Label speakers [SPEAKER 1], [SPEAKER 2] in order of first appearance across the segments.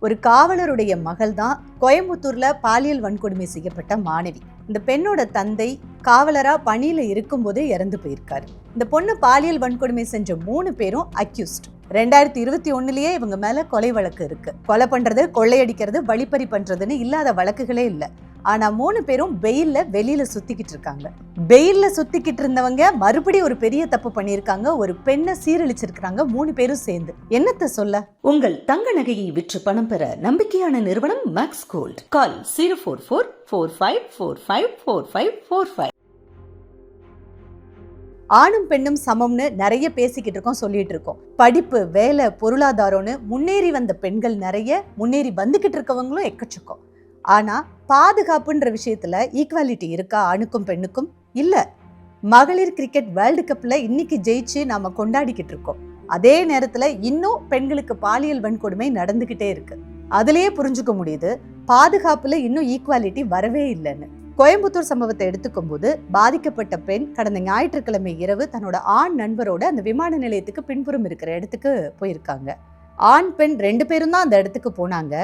[SPEAKER 1] ஒரு காவலருடைய மகள் தான் கோயம்புத்தூர்ல பாலியல் வன்கொடுமை செய்யப்பட்ட மாணவி. இந்த பெண்ணோட தந்தை காவலரா பணியில இருக்கும்போதே இறந்து போயிருக்காரு. இந்த பொண்ணு பாலியல் வன்கொடுமை செஞ்ச 3 பேரும் அக்யூஸ்ட். 2021லயே இவங்க மேல கொலை வழக்கு இருக்கு. கொலை பண்றது, கொள்ளையடிக்கிறது, வழிப்பறி பண்றதுன்னு இல்லாத வழக்குகளே இல்ல. ஆனா 3 பேரும் பெயில்ல வெளியில சுத்திக்கிட்டு இருக்காங்க. பெயில்ல சுத்திக்கிட்டு இருந்தவங்க மறுபடியும் ஒரு பெரிய தப்பு பண்ணியிருக்காங்க. ஒரு பெண்ணை சீரழிச்சிருக்காங்க 3 பேரும் சேர்ந்து. என்னத்த சொல்ல?
[SPEAKER 2] உங்கள் தங்க நகையை விற்று பணம் பெற நம்பிக்கையான நிறுவனம் மேக்ஸ் கோல்ட். கால் 04445454545.
[SPEAKER 1] ஆணும் பெண்ணும் சமம்னு நிறைய பேசிக்கிட்டு இருக்கோம், சொல்லிட்டு இருக்கோம். படிப்பு, வேலை, பொருளாதாரம்னு முன்னேறி வந்த பெண்கள் நிறைய, முன்னேறி வந்துகிட்டு இருக்கவங்களும் எக்கச்சக்கம். ஆனா பாதுகாப்புன்ற விஷயத்துல ஈக்குவாலிட்டி இருக்கா ஆணுக்கும் பெண்ணுக்கும்? இல்ல. மகளிர் கிரிக்கெட் வேர்ல்டு கப்ல இன்னைக்கு ஜெயிச்சு நாம கொண்டாடிக்கிட்டு இருக்கோம். அதே நேரத்துல இன்னும் பெண்களுக்கு பாலியல் வன்கொடுமை நடந்துகிட்டே இருக்கு. அதுலயே புரிஞ்சுக்க முடியுது பாதுகாப்புல இன்னும் ஈக்குவாலிட்டி வரவே இல்லைன்னு. கோயம்புத்தூர் சம்பவத்தை எடுத்துக்கும் போது பாதிக்கப்பட்ட பெண் கடந்த ஞாயிற்றுக்கிழமை இரவு தன்னோட ஆண் நண்பரோட அந்த விமான நிலையத்துக்கு பின்புறம் இருக்கிற இடத்துக்கு போயிருக்காங்க. ஆண் பெண் 2 பேரும் தான் அந்த இடத்துக்கு போனாங்க.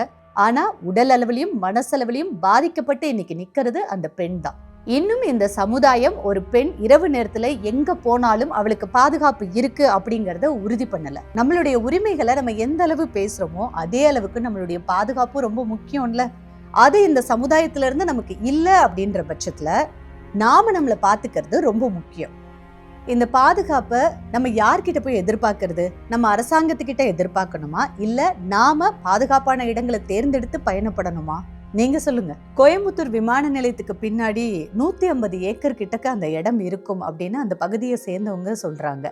[SPEAKER 1] ஆனா உடல் அளவிலையும் மனசளவிலையும் பாதிக்கப்பட்டு இன்னைக்கு நிக்கிறது அந்த பெண் தான். இன்னும் இந்த சமுதாயம் ஒரு பெண் இரவு நேரத்துல எங்க போனாலும் அவளுக்கு பாதுகாப்பு இருக்கு அப்படிங்கறத உறுதி பண்ணல. நம்மளுடைய உரிமைகளை நம்ம எந்த அளவு பேசுறோமோ அதே அளவுக்கு நம்மளுடைய பாதுகாப்பு ரொம்ப முக்கியம்ல. அது இந்த சமுதாயத்துல இருந்து நமக்கு இல்லை அப்படின்ற பட்சத்துல நாம நம்மளை பாத்துக்கிறது ரொம்ப முக்கியம். இந்த பாதுகாப்பை நம்ம யார்கிட்ட போய் எதிர்பார்க்கறது? நம்ம அரசாங்கத்துக்கிட்ட எதிர்பார்க்கணுமா, இல்ல நாம பாதுகாப்பான இடங்களை தேர்ந்தெடுத்து பயணப்படணுமா? நீங்க சொல்லுங்க. கோயம்புத்தூர் விமான நிலையத்துக்கு பின்னாடி 150 ஏக்கர் கிட்டக்க அந்த இடம் இருக்கும் அப்படின்னு அந்த பகுதியை சேர்ந்தவங்க சொல்றாங்க.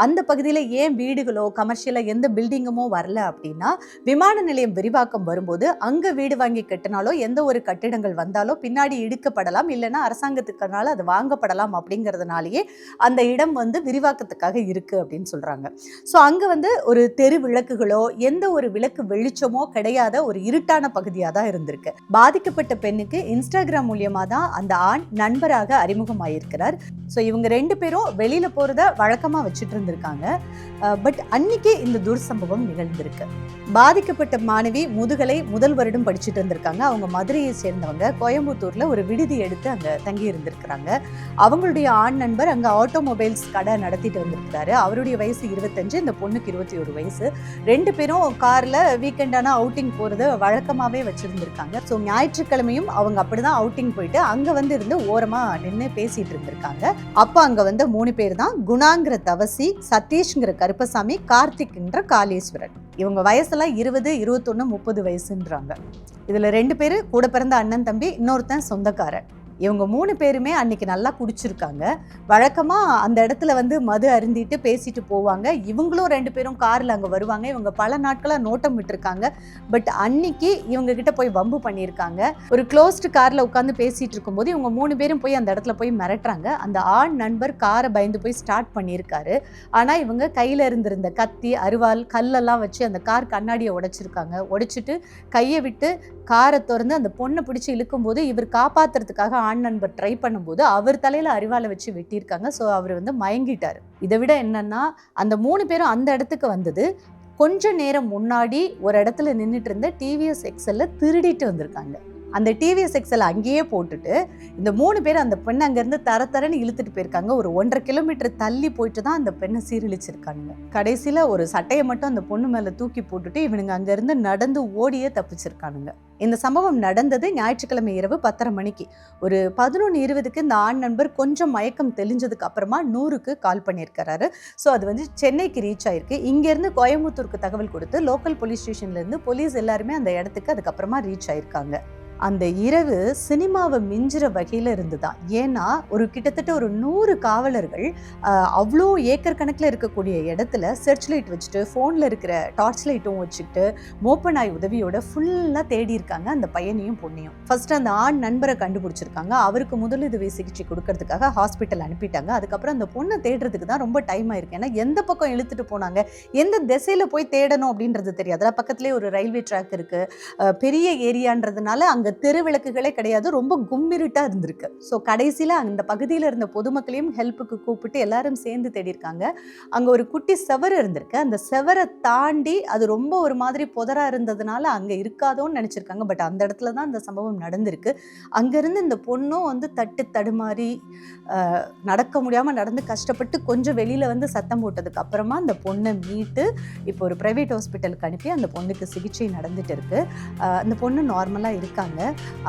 [SPEAKER 1] அந்த பகுதியில ஏன் வீடுகளோ கமர்ஷியலா எந்த பில்டிங்குமோ வரல அப்படின்னா, விமான நிலையம் விரிவாக்கம் வரும்போது அங்க வீடு வாங்கி கட்டினாலோ எந்த ஒரு கட்டிடங்கள் வந்தாலோ பின்னாடி இடிக்கப்படலாம், இல்லைன்னா அரசாங்கத்துக்குனால அது வாங்கப்படலாம் அப்படிங்கிறதுனாலேயே அந்த இடம் விரிவாக்கத்துக்காக இருக்கு அப்படின்னு சொல்றாங்க. ஸோ அங்க ஒரு தெரு விளக்குகளோ எந்த ஒரு விளக்கு வெளிச்சமோ கிடையாத ஒரு இருட்டான பகுதியாக தான் இருந்திருக்கு. பாதிக்கப்பட்ட பெண்ணுக்கு இன்ஸ்டாகிராம் மூலியமா தான் அந்த ஆண் நண்பராக அறிமுகமாயிருக்கிறார். ஸோ இவங்க 2 பேரும் வெளியில போறத வழக்கமா வச்சுட்டு இருந்திருக்காங்க. பட் அன்னைக்கு இந்த துர்சம்பவம் நிகழ்ந்திருக்கு. பாதிக்கப்பட்ட மாணவி முதுகலை முதல் வருடம் படிச்சுட்டு இருந்திருக்காங்க. அவங்க மதுரையை சேர்ந்தவங்க. கோயம்புத்தூர்ல ஒரு விடுதி எடுத்து அங்க தங்கி இருந்திருக்கிறாங்க. அவங்களுடைய ஆண் நண்பர் அங்க ஆட்டோமொபைல்ஸ் கடை நடத்திட்டு வந்திருக்கிறாரு. அவருடைய வயசு 25, இந்த பொண்ணுக்கு 21 வயசு. 2 பேரும் கார்ல வீக்கெண்டான அவுட்டிங் போறது வழக்கமாவே வச்சிருந்திருக்காங்க. ஸோ ஞாயிற்றுக்கிழமையும் அவங்க அப்படிதான் அவுட்டிங் போயிட்டு அங்க இருந்து ஓரமா நின்று பேசிட்டு இருந்திருக்காங்க. அப்ப அங்க 3 பேர் தான். குணாங்கிற தவசி, சதீஷ்ங்கிற கருப்பசாமி, கார்த்திக்ன்ற காளீஸ்வரன். இவங்க வயசெல்லாம் 20, 21, 30 வயசுன்றாங்க. இதுல 2 பேரு கூட பிறந்த அண்ணன் தம்பி, இன்னொருத்தன் சொந்தக்காரன். இவங்க 3 பேருமே அன்னைக்கு நல்லா குடிச்சிருக்காங்க. வழக்கமா அந்த இடத்துல மது அருந்திட்டு பேசிட்டு போவாங்க. இவங்களும் 2 பேரும் கார்ல அங்க வருவாங்க. இவங்க பல நாட்களா நோட்டம் விட்டுருக்காங்க. பட் அன்னைக்கு இவங்க கிட்ட போய் வம்பு பண்ணியிருக்காங்க. ஒரு க்ளோஸ்டு கார்ல உட்காந்து பேசிட்டு இருக்கும்போது இவங்க 3 பேரும் போய் அந்த இடத்துல போய் மிரட்டுறாங்க. அந்த ஆண் நண்பர் காரை பயந்து போய் ஸ்டார்ட் பண்ணியிருக்காரு. ஆனா இவங்க கையில இருந்திருந்த கத்தி, அருவாள், கல்லெல்லாம் வச்சு அந்த கார் கண்ணாடியை உடைச்சிருக்காங்க. உடைச்சிட்டு கையை விட்டு காரை திறந்து அந்த பொண்ணை பிடிச்சி இழுக்கும் போது இவர் காப்பாத்துறதுக்காக ஆண் நண்பர் ட்ரை பண்ணும்போது அவர் தலையில அரிவாளை வச்சு வெட்டியிருக்காங்க. ஸோ அவர் மயங்கிட்டாரு. இதை விட என்னன்னா, அந்த 3 பேரும் அந்த இடத்துக்கு வந்தது கொஞ்ச நேரம் முன்னாடி ஒரு இடத்துல நின்றுட்டு இருந்த டிவிஎஸ் எக்ஸல்ல திருடிட்டு வந்திருக்காங்க. அந்த டிவிஎஸ் எக்ஸல் அங்கேயே போட்டுட்டு இந்த 3 பேர் அந்த பெண்ணை அங்கேருந்து தரன்னு இழுத்துட்டு போயிருக்காங்க. ஒரு 1.5 கிலோமீட்டர் தள்ளி போயிட்டு தான் அந்த பெண்ணை சீரழிச்சிருக்கானுங்க. கடைசியில் ஒரு சட்டையை மட்டும் அந்த பொண்ணு மேலே தூக்கி போட்டுட்டு இவனுங்க அங்கேருந்து நடந்து ஓடியே தப்பிச்சிருக்கானுங்க. இந்த சம்பவம் நடந்தது ஞாயிற்றுக்கிழமை இரவு 10:30 மணிக்கு. ஒரு 11:20க்கு இந்த ஆண் நண்பர் கொஞ்சம் மயக்கம் தெளிஞ்சதுக்கு அப்புறமா 100க்கு கால் பண்ணியிருக்கிறாரு. ஸோ அது சென்னைக்கு ரீச் ஆயிருக்கு. இங்கேருந்து கோயம்புத்தூருக்கு தகவல் கொடுத்து லோக்கல் போலீஸ் ஸ்டேஷன்லேருந்து போலீஸ் எல்லாருமே அந்த இடத்துக்கு அதுக்கப்புறமா ரீச் ஆயிருக்காங்க. அந்த இரவு சினிமாவை மிஞ்சுற வகையில் இருந்துதான். ஏன்னா கிட்டத்தட்ட ஒரு 100 காவலர்கள் அவ்வளோ ஏக்கர் கணக்கில் இருக்கக்கூடிய இடத்துல சர்ச் லைட் வச்சுட்டு ஃபோனில் இருக்கிற டார்ச் லைட்டும் வச்சுக்கிட்டு மோப்பநாய் உதவியோட ஃபுல்லாக தேடி இருக்காங்க அந்த பையனையும் பொண்ணையும். ஃபர்ஸ்ட் அந்த ஆண் நண்பரை கண்டுபிடிச்சிருக்காங்க. அவருக்கு முதலுதவி சிகிச்சை கொடுக்கறதுக்காக ஹாஸ்பிட்டல் அனுப்பிட்டாங்க. அதுக்கப்புறம் அந்த பொண்ணை தேடுறதுக்கு தான் ரொம்ப டைம் ஆயிருக்கு. ஏன்னா எந்த பக்கம் இழுத்துட்டு போனாங்க, எந்த திசையில் போய் தேடணும் அப்படின்றது தெரியாது. அதில் பக்கத்துலேயே ஒரு ரயில்வே ட்ராக் இருக்குது, பெரிய ஏரியான்றதுனால அங்கே அங்கே தெரு விளக்குகளே கிடையாது, ரொம்ப கும்மிருட்டாக இருந்திருக்கு. ஸோ கடைசியில் அந்த பகுதியில் இருந்த பொதுமக்களையும் ஹெல்ப்புக்கு கூப்பிட்டு எல்லாரும் சேர்ந்து தேடிருக்காங்க. அங்கே ஒரு குட்டி செவர் இருந்திருக்கு. அந்த செவரை தாண்டி அது ரொம்ப ஒரு மாதிரி புதராக இருந்ததுனால அங்கே இருக்காதோன்னு நினச்சிருக்காங்க. பட் அந்த இடத்துல தான் இந்த சம்பவம் நடந்திருக்கு. அங்கேருந்து இந்த பொண்ணும் வந்து தட்டு தடுமாறி நடக்க முடியாமல் நடந்து கஷ்டப்பட்டு கொஞ்சம் வெளியில் வந்து சத்தம் போட்டதுக்கு அப்புறமா அந்த பொண்ணை மீட்டு இப்போ ஒரு ப்ரைவேட் ஹாஸ்பிட்டலுக்கு அனுப்பி அந்த பொண்ணுக்கு சிகிச்சை நடந்துட்டு இருக்கு. அந்த பொண்ணு நார்மலாக இருக்காங்க.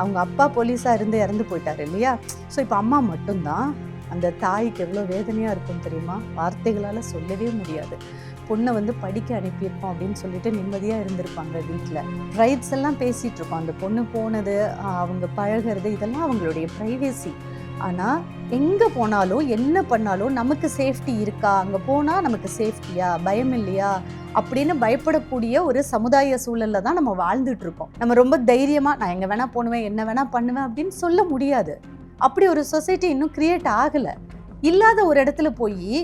[SPEAKER 1] அவங்க அப்பா போலீஸாக இருந்து இறந்து போயிட்டார் இல்லையா? ஸோ இப்போ அம்மா மட்டும்தான். அந்த தாய்க்கு எவ்வளோ வேதனையாக இருக்கும் தெரியுமா? வார்த்தைகளால் சொல்லவே முடியாது. பொண்ணை வந்து படிக்க அனுப்பியிருக்கோம் அப்படின்னு சொல்லிட்டு நிம்மதியாக இருந்திருப்பாங்க வீட்டில். ரைட்ஸ் எல்லாம் பேசிகிட்டு இருக்கோம். அந்த பொண்ணு போனது, அவங்க பழகிறது, இதெல்லாம் அவங்களுடைய ப்ரைவேசி. ஆனால் எங்கே போனாலும் என்ன பண்ணாலும் நமக்கு சேஃப்டி இருக்கா, அங்கே போனால் நமக்கு சேஃப்டியா, பயம் இல்லையா அப்படின்னு பயப்படக்கூடிய ஒரு சமுதாய சூழலில் தான் நம்ம வாழ்ந்துட்டு இருக்கோம். நம்ம ரொம்ப தைரியமாக நான் எங்கே வேணால் போனுவேன், என்ன வேணால் பண்ணுவேன் அப்படின்னு சொல்ல முடியாது. அப்படி ஒரு சொசைட்டி இன்னும் கிரியேட் ஆகலை. இல்லாத ஒரு இடத்துல போய்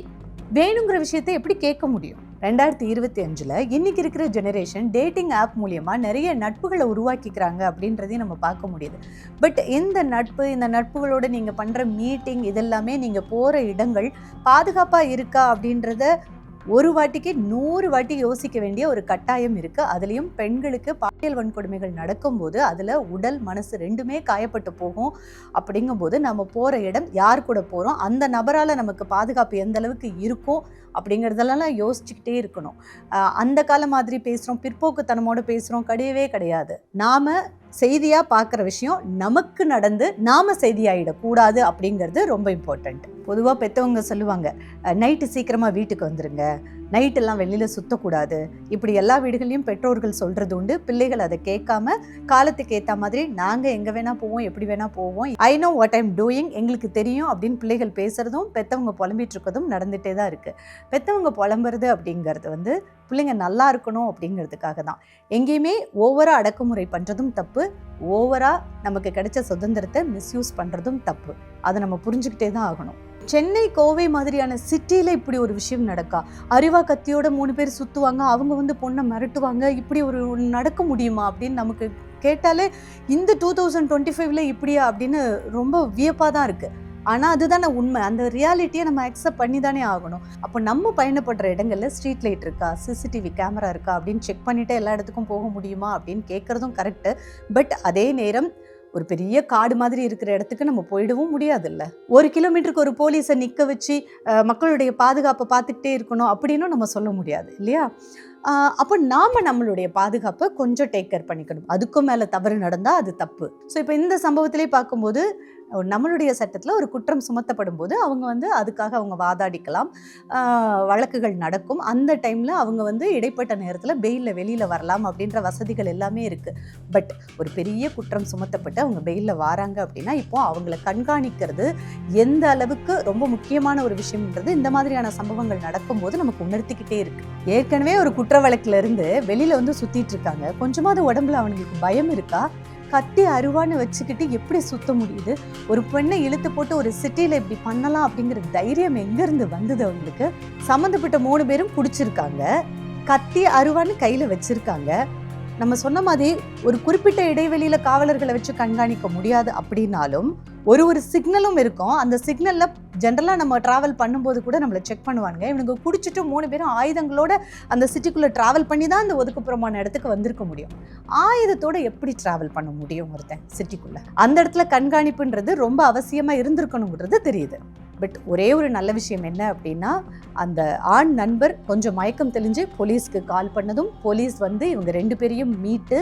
[SPEAKER 1] வேணுங்கிற விஷயத்தை எப்படி கேட்க முடியும்? 2025 இன்னைக்கு இருக்கிற ஜெனரேஷன் டேட்டிங் ஆப் மூலியமாக நிறைய நட்புகளை உருவாக்கிக்கிறாங்க அப்படின்றதையும் நம்ம பார்க்க முடியுது. பட் இந்த நட்புகளோட நீங்கள் பண்ணுற மீட்டிங் இதெல்லாமே நீங்கள் போகிற இடங்கள் பாதுகாப்பாக இருக்கா அப்படின்றத ஒரு வாட்டிக்கு 100 வாட்டி யோசிக்க வேண்டிய ஒரு கட்டாயம் இருக்குது. அதுலேயும் பெண்களுக்கு பாலியல் வன்கொடுமைகள் நடக்கும்போது அதில் உடல் மனசு ரெண்டுமே காயப்பட்டு போகும். அப்படிங்கும்போது நம்ம போகிற இடம், யார் கூட போகிறோம், அந்த நபரால் நமக்கு பாதுகாப்பு எந்த அளவுக்கு இருக்கும் அப்படிங்கிறதெல்லாம் யோசிச்சுக்கிட்டே இருக்கணும். அந்த காலம் மாதிரி பேசுகிறோம், பிற்போக்குத்தனமோடு பேசுகிறோம் கிடையவே கிடையாது. நாம் செய்தியாக பார்க்குற விஷயம் நமக்கு நடந்து நாம் செய்தியாகிடக்கூடாது அப்படிங்கிறது ரொம்ப இம்பார்ட்டண்ட். பொதுவாக பெற்றவங்க சொல்லுவாங்க, நைட்டு சீக்கிரமாக வீட்டுக்கு வந்துருங்க, நைட்டெல்லாம் வெளியில் சுற்றக்கூடாது, இப்படி எல்லா வீடுகளையும் பெற்றோர்கள் சொல்கிறது உண்டு. பிள்ளைகள் அதை கேட்காம காலத்துக்கு ஏற்ற மாதிரி நாங்கள் எங்கே வேணால் போவோம், எப்படி வேணால் போவோம், I know what I'm doing, எங்களுக்கு தெரியும் அப்படின்னு பிள்ளைகள் பேசுகிறதும் பெற்றவங்க புலம்பிட்டு இருக்கிறதும் நடந்துகிட்டே தான் இருக்குது. பெற்றவங்க புலம்புறது அப்படிங்கிறது வந்து பிள்ளைங்க நல்லா இருக்கணும் அப்படிங்கிறதுக்காக தான். எங்கேயுமே ஓவராக அடக்குமுறை பண்ணுறதும் தப்பு, ஓவராக நமக்கு கிடைச்ச சுதந்திரத்தை மிஸ்யூஸ் பண்ணுறதும் தப்பு. அதை நம்ம புரிஞ்சுக்கிட்டே தான் ஆகணும். சென்னை, கோவை மாதிரியான சிட்டியில் இப்படி ஒரு விஷயம் நடக்கா? அறிவா கத்தியோட 3 பேர் சுற்றுவாங்க, அவங்க வந்து பொண்ணை மிரட்டுவாங்க, இப்படி ஒரு நடக்க முடியுமா அப்படின்னு நமக்கு கேட்டாலே இந்த 2025 இப்படியா அப்படின்னு ரொம்ப வியப்பாக தான் இருக்குது. ஆனால் அதுதானே உண்மை. அந்த ரியாலிட்டியை நம்ம அக்செப்ட் பண்ணி தானே ஆகணும். அப்போ நம்ம பயணப்படுற இடங்களில் ஸ்ட்ரீட் லைட் இருக்கா, சிசிடிவி கேமரா இருக்கா அப்படின்னு செக் பண்ணிவிட்டு எல்லா இடத்துக்கும் போக முடியுமா அப்படின்னு கேட்குறதும் கரெக்டு. பட் அதே நேரம் ஒரு பெரிய காடு மாதிரி இருக்கிற இடத்துக்கு நம்ம போயிடவும் முடியாதுல்ல. 1 கிலோமீட்டருக்கு ஒரு போலீஸை நிற்க வச்சு மக்களுடைய பாதுகாப்பை பார்த்துக்கிட்டே இருக்கணும் அப்படின்னும் நம்ம சொல்ல முடியாது இல்லையா? அப்போ நாம் நம்மளுடைய பாதுகாப்பை கொஞ்சம் டேக் கேர் பண்ணிக்கணும். அதுக்கும் மேலே தவறு நடந்தால் அது தப்பு. ஸோ இப்போ இந்த சம்பவத்திலே பார்க்கும்போது நம்மளுடைய சட்டத்தில் ஒரு குற்றம் சுமத்தப்படும் போது அவங்க வந்து அதுக்காக அவங்க வாதாடிக்கலாம், வழக்குகள் நடக்கும். அந்த டைமில் அவங்க வந்து இடைப்பட்ட நேரத்தில் பெயிலில் வெளியில் வரலாம் அப்படின்ற வசதிகள் எல்லாமே இருக்குது. பட் ஒரு பெரிய குற்றம் சுமத்தப்பட்டு அவங்க பெயிலில் வராங்க அப்படின்னா இப்போ அவங்கள கண்காணிக்கிறது எந்த அளவுக்கு ரொம்ப முக்கியமான ஒரு விஷயம்ன்றது இந்த மாதிரியான சம்பவங்கள் நடக்கும்போது நமக்கு உணர்த்திக்கிட்டே இருக்குது. ஏற்கனவே ஒரு குற்ற வழக்கில் இருந்து வெளியில் வந்து சுற்றிட்டு இருக்காங்க, கொஞ்சமாவது உடம்புல அவங்களுக்கு பயம் இருக்கா? கத்தி அருவான்னு வச்சுக்கிட்டு எப்படி சுத்த முடியுது? ஒரு பெண்ணை இழுத்து போட்டு ஒரு சிட்டியில் இப்படி பண்ணலாம் அப்படிங்கிற தைரியம் எங்கேருந்து வந்தது அவங்களுக்கு? சம்மந்தப்பட்ட 3 பேரும் பிடிச்சிருக்காங்க, கத்தி அருவான்னு கையில் வச்சுருக்காங்க. நம்ம சொன்ன மாதிரி ஒரு குறிப்பிட்ட இடைவெளியில் காவலர்களை வச்சு கண்காணிக்க முடியாது அப்படின்னாலும் ஒரு சிக்னலும் இருக்கும். அந்த சிக்னலில் ஜென்ரலாக நம்ம ட்ராவல் பண்ணும்போது கூட நம்மளை செக் பண்ணுவாங்க. இவனுக்கு குடிச்சிட்டு 3 பேரும் ஆயுதங்களோட அந்த சிட்டிக்குள்ளே ட்ராவல் பண்ணி தான் அந்த ஒதுக்குப்புறமான இடத்துக்கு வந்திருக்க முடியும். ஆயுதத்தோடு எப்படி ட்ராவல் பண்ண முடியும் ஒருத்தன் சிட்டிக்குள்ளே? அந்த இடத்துல கண்காணிப்புன்றது ரொம்ப அவசியமாக இருந்திருக்கணுங்கிறது தெரியுது. பட் ஒரே ஒரு நல்ல விஷயம் என்ன அப்படின்னா, அந்த ஆண் நண்பர் கொஞ்சம் மயக்கம் தெளிஞ்சு போலீஸ்க்கு கால் பண்ணதும் போலீஸ் வந்து இவங்க 2 பேரையும் மீட்டு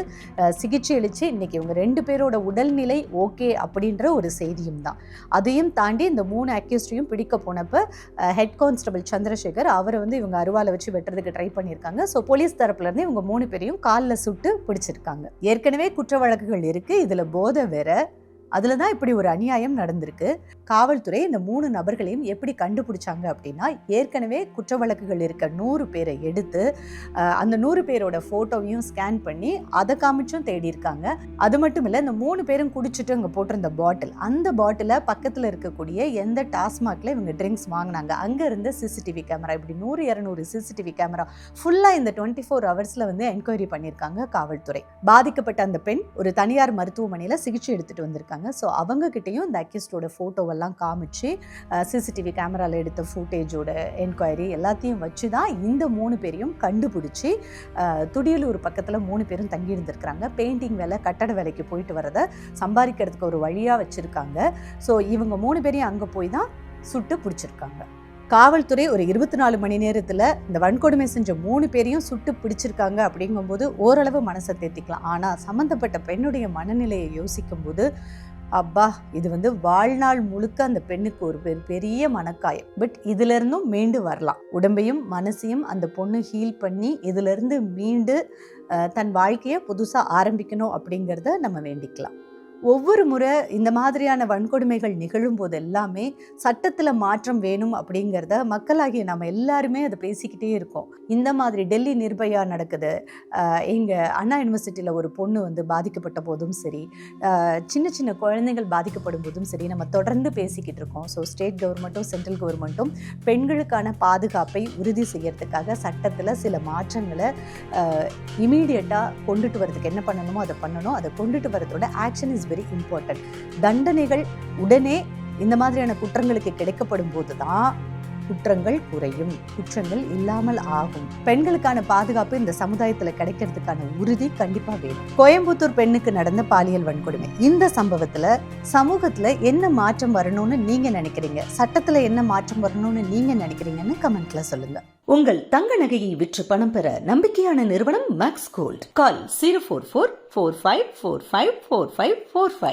[SPEAKER 1] சிகிச்சை அளித்து இன்றைக்கி இவங்க 2 பேரோட உடல்நிலை ஓகே அப்படின்ற ஒரு செய்தியும் தான். அதையும் தாண்டி இந்த 3 அக்யூஸ்டையும் பிடிக்க போனப்போ ஹெட் கான்ஸ்டபிள் சந்திரசேகர் அவரை வந்து இவங்க அருவாலை வச்சு வெட்டுறதுக்கு ட்ரை பண்ணியிருக்காங்க. ஸோ போலீஸ் தரப்புலேருந்து இவங்க 3 பேரையும் காலில் சுட்டு பிடிச்சிருக்காங்க. ஏற்கனவே குற்ற வழக்குகள் இருக்குது, இதில் போதை வேற. அதில் தான் இப்படி ஒரு அநியாயம் நடந்திருக்கு. காவல்துறை இந்த 3 நபர்களையும் எப்படி கண்டுபிடிச்சாங்க அப்படின்னா, ஏற்கனவே குற்ற வழக்குகள் இருக்க 100 பேரை எடுத்து அந்த 100 பேரோட ஃபோட்டோவையும் ஸ்கேன் பண்ணி அதை காமிச்சும் தேடி இருக்காங்க. அது மட்டும் இல்லை, இந்த 3 பேரும் குடிச்சிட்டு அங்கே போட்டிருந்த பாட்டில், அந்த பாட்டிலை பக்கத்தில் இருக்கக்கூடிய எந்த டாஸ்மாகில் இவங்க ட்ரிங்க்ஸ் வாங்கினாங்க, அங்கே இருந்த சிசிடிவி கேமரா, இப்படி 100-200 சிசிடிவி கேமரா ஃபுல்லாக இந்த 24 ஹவர்ஸில் வந்து என்கொயரி பண்ணியிருக்காங்க காவல்துறை. பாதிக்கப்பட்ட அந்த பெண் ஒரு தனியார் மருத்துவமனையில் சிகிச்சை எடுத்துகிட்டு வந்திருக்காங்க. ஸோ அவங்ககிட்டையும் இந்த அக்யூஸ்டோட ஃபோட்டோவெல்லாம் காமிச்சு சிசிடிவி கேமராவில் எடுத்த ஃபுட்டேஜோட என்கொயரி எல்லாத்தையும் வச்சு தான் இந்த 3 பேரையும் கண்டுபிடிச்சி துடியலூர் பக்கத்தில் 3 பேரும் தங்கி இருந்திருக்கிறாங்க. பெயிண்டிங் வேலை, கட்டட வேலைக்கு போயிட்டு வரதை சம்பாதிக்கிறதுக்கு ஒரு வழியாக வச்சுருக்காங்க. ஸோ இவங்க 3 பேரையும் அங்கே போய் தான் சுட்டு பிடிச்சிருக்காங்க. காவல்துறை ஒரு 24 மணி நேரத்தில் இந்த வன்கொடுமை செஞ்ச 3 பேரையும் சுட்டு பிடிச்சிருக்காங்க. அப்படிங்கும்போது ஓரளவு மனசை தேத்திக்கலாம். ஆனால் சம்மந்தப்பட்ட பெண்ணுடைய மனநிலையை யோசிக்கும் போது, அப்பா, இது வந்து வாழ்நாள் முழுக்க அந்த பெண்ணுக்கு ஒரு பெரிய மனக்காயம். பட் இதிலிருந்தும் மீண்டு வரலாம். உடம்பையும் மனசையும் அந்த பொண்ணு ஹீல் பண்ணி இதிலிருந்து மீண்டு தன் வாழ்க்கையை புதுசாக ஆரம்பிக்கணும் அப்படிங்கிறத நம்ம வேண்டிக்கலாம். ஒவ்வொரு முறை இந்த மாதிரியான வன்கொடுமைகள் நிகழும் போது எல்லாமே சட்டத்தில் மாற்றம் வேணும் அப்படிங்கிறத மக்களாகிய நம்ம எல்லாருமே அதை பேசிக்கிட்டே இருக்கோம். இந்த மாதிரி டெல்லி நிர்பயா நடக்குது, எங்கள் அண்ணா யூனிவர்சிட்டியில் ஒரு பொண்ணு வந்து பாதிக்கப்பட்ட போதும் சரி, சின்ன சின்ன குழந்தைகள் பாதிக்கப்படும் போதும் சரி, நம்ம தொடர்ந்து பேசிக்கிட்டு இருக்கோம். ஸோ ஸ்டேட் கவர்மெண்ட்டும் சென்ட்ரல் கவர்மெண்ட்டும் பெண்களுக்கான பாதுகாப்பை உறுதி செய்யறதுக்காக சட்டத்தில் சில மாற்றங்களை இமீடியட்டாக கொண்டுட்டு வரதுக்கு என்ன பண்ணணுமோ அதை பண்ணணும். அதை கொண்டுட்டு வரதோட ஆக்ஷன் இஸ் வெரி இம்பார்ட்டன்ட். தண்டனைகள் உடனே இந்த மாதிரியான குற்றங்களுக்கு கிடைக்கப்படும் போது தான் குற்றங்கள் குறையும், குற்றங்கள் இல்லாமல் ஆகும். பெண்களுக்கான பாதுகாப்பு இந்த சமுதாயத்தில் கிடைக்கிறதுக்கான உறுதி கண்டிப்பா வேணும். கோயம்புத்தூர் பெண்ணுக்கு நடந்த பாலியல் வன்கொடுமை, இந்த சம்பவத்துல சமூகத்துல என்ன மாற்றம் வரணும்னு நீங்க நினைக்கிறீங்க, சட்டத்துல என்ன மாற்றம் வரணும்னு நீங்க நினைக்கிறீங்கன்னு கமெண்ட்ல சொல்லுங்க.
[SPEAKER 2] உங்கள் தங்க நகையை விற்று பணம் பெற நம்பிக்கையான நிறுவனம் மேக்ஸ் கோல்ட். கால் 04445454545.